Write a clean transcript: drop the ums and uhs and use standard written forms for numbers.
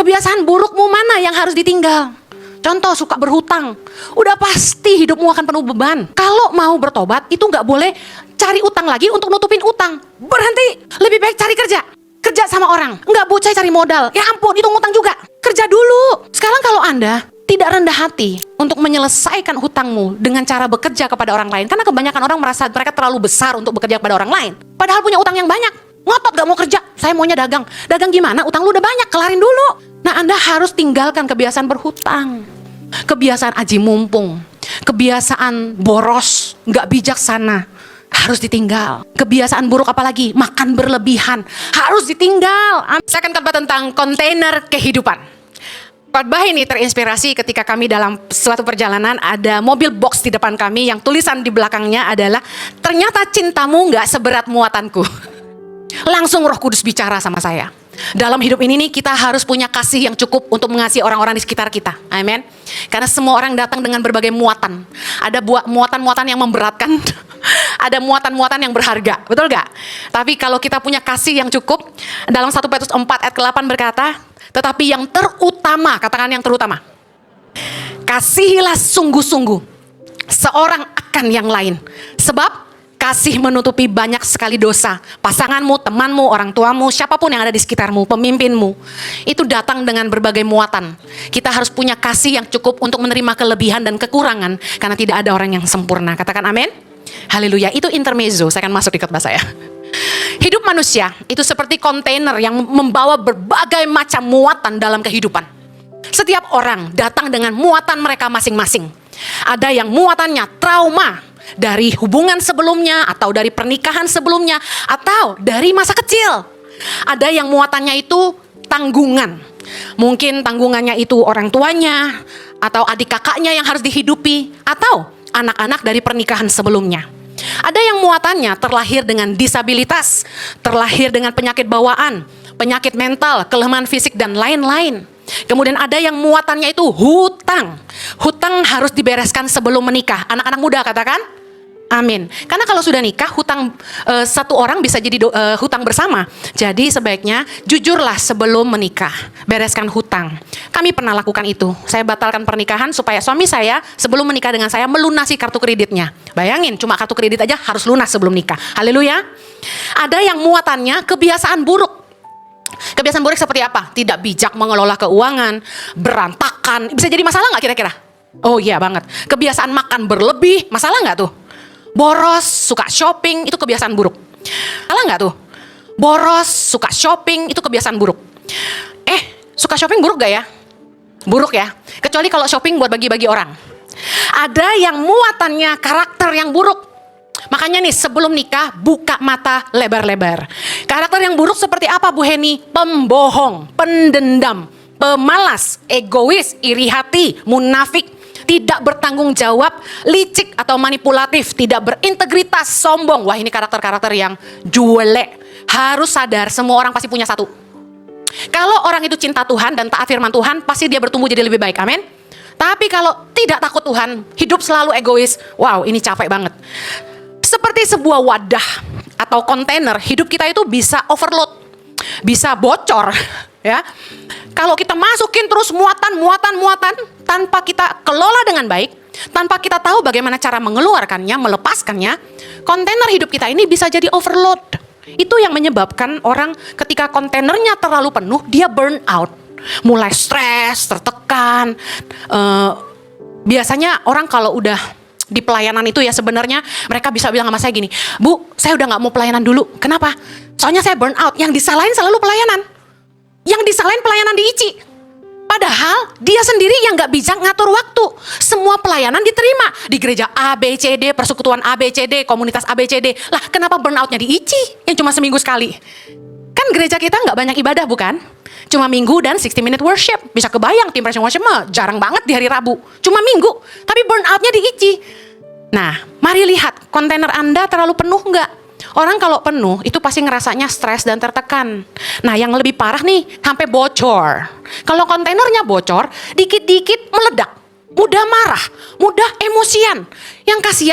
Kebiasaan burukmu mana yang harus ditinggal? Contoh, suka berhutang. Udah pasti hidupmu akan penuh beban. Kalau mau bertobat, itu nggak boleh cari utang lagi untuk nutupin utang. Berhenti. Lebih baik cari kerja. Kerja sama orang. Nggak bocah cari modal. Ya ampun, itu ngutang juga. Kerja dulu. Sekarang kalau Anda tidak rendah hati untuk menyelesaikan hutangmu dengan cara bekerja kepada orang lain. Karena kebanyakan orang merasa mereka terlalu besar untuk bekerja kepada orang lain. Padahal punya utang yang banyak. Ngotot gak mau kerja. Saya maunya dagang. Dagang gimana? Utang lu udah banyak. Kelarin dulu. Nah, Anda harus tinggalkan kebiasaan berhutang. Kebiasaan aji mumpung. Kebiasaan boros. Gak bijaksana. Harus ditinggal. Kebiasaan buruk apalagi? Makan berlebihan. Harus ditinggal. Saya akan khotbah tentang kontainer kehidupan. Khotbah ini terinspirasi ketika kami dalam suatu perjalanan ada mobil box di depan kami yang tulisan di belakangnya adalah ternyata cintamu gak seberat muatanku. Langsung Roh Kudus bicara sama saya. Dalam hidup ini nih kita harus punya kasih yang cukup untuk mengasihi orang-orang di sekitar kita. Amin. Karena semua orang datang dengan berbagai muatan. Ada muatan-muatan yang memberatkan. Ada muatan-muatan yang berharga. Betul gak? Tapi kalau kita punya kasih yang cukup, dalam 1 Petrus 4 ayat ke-8 berkata, tetapi yang terutama, katakan yang terutama, kasihilah sungguh-sungguh seorang akan yang lain. Sebab kasih menutupi banyak sekali dosa. Pasanganmu, temanmu, orang tuamu, siapapun yang ada di sekitarmu, pemimpinmu. Itu datang dengan berbagai muatan. Kita harus punya kasih yang cukup untuk menerima kelebihan dan kekurangan. Karena tidak ada orang yang sempurna. Katakan amin. Haleluya. Itu intermezzo. Saya akan masuk di khotbah saya. Hidup manusia itu seperti kontainer yang membawa berbagai macam muatan dalam kehidupan. Setiap orang datang dengan muatan mereka masing-masing. Ada yang muatannya trauma dari hubungan sebelumnya, atau dari pernikahan sebelumnya, atau dari masa kecil. Ada yang muatannya itu tanggungan. Mungkin tanggungannya itu orang tuanya, atau adik kakaknya yang harus dihidupi, atau anak-anak dari pernikahan sebelumnya. Ada yang muatannya terlahir dengan disabilitas, terlahir dengan penyakit bawaan, penyakit mental, kelemahan fisik, dan lain-lain. Kemudian ada yang muatannya itu hutang. Hutang harus dibereskan sebelum menikah. Anak-anak muda katakan amin. Karena kalau sudah nikah, hutang satu orang bisa jadi hutang bersama. Jadi sebaiknya jujurlah sebelum menikah. Bereskan hutang. Kami pernah lakukan itu. Saya batalkan pernikahan supaya suami saya sebelum menikah dengan saya melunasi kartu kreditnya. Bayangin, cuma kartu kredit aja harus lunas sebelum nikah. Haleluya. Ada yang muatannya kebiasaan buruk. Kebiasaan buruk seperti apa? Tidak bijak mengelola keuangan, berantakan. Bisa jadi masalah nggak kira-kira? Oh iya banget. Kebiasaan makan berlebih, masalah nggak tuh? Boros, suka shopping, itu kebiasaan buruk. Salah nggak tuh? Boros, suka shopping, itu kebiasaan buruk. Suka shopping buruk gak ya? Buruk ya. Kecuali kalau shopping buat bagi-bagi orang. Ada yang muatannya karakter yang buruk. Makanya nih sebelum nikah buka mata lebar-lebar. Karakter yang buruk seperti apa Bu Heni? Pembohong, pendendam, pemalas, egois, iri hati, munafik, tidak bertanggung jawab, licik atau manipulatif, tidak berintegritas, sombong. Wah, ini karakter-karakter yang jelek. Harus sadar semua orang pasti punya satu. Kalau orang itu cinta Tuhan dan taat firman Tuhan, pasti dia bertumbuh jadi lebih baik. Amin. Tapi kalau tidak takut Tuhan, hidup selalu egois. Wow, ini capek banget. Seperti sebuah wadah atau kontainer, hidup kita itu bisa overload, bisa bocor, ya. Kalau kita masukin terus muatan tanpa kita kelola dengan baik, tanpa kita tahu bagaimana cara mengeluarkannya, melepaskannya, kontainer hidup kita ini bisa jadi overload. Itu yang menyebabkan orang ketika kontainernya terlalu penuh, dia burn out, mulai stres, tertekan. Biasanya orang kalau udah di pelayanan itu ya sebenarnya mereka bisa bilang sama saya gini, Bu, saya udah gak mau pelayanan dulu. Kenapa? Soalnya saya burn out. Yang disalahin selalu pelayanan. Yang disalahin pelayanan di ICI. Padahal dia sendiri yang gak bijak ngatur waktu. Semua pelayanan diterima. Di gereja A, B, C, D, persekutuan A, B, C, D, komunitas A, B, C, D. Lah kenapa burnoutnya di ICI yang cuma seminggu sekali? Kan gereja kita gak banyak ibadah bukan? Cuma minggu dan 60-minute worship. Bisa kebayang tim praise and worship mah jarang banget di hari Rabu. Cuma minggu. Tapi burnoutnya di ICI. Nah, mari lihat kontainer Anda terlalu penuh nggak? Orang kalau penuh itu pasti ngerasanya stres dan tertekan. Nah, yang lebih parah nih sampai bocor. Kalau kontainernya bocor, dikit-dikit meledak. Mudah marah, mudah emosian. Yang kasihan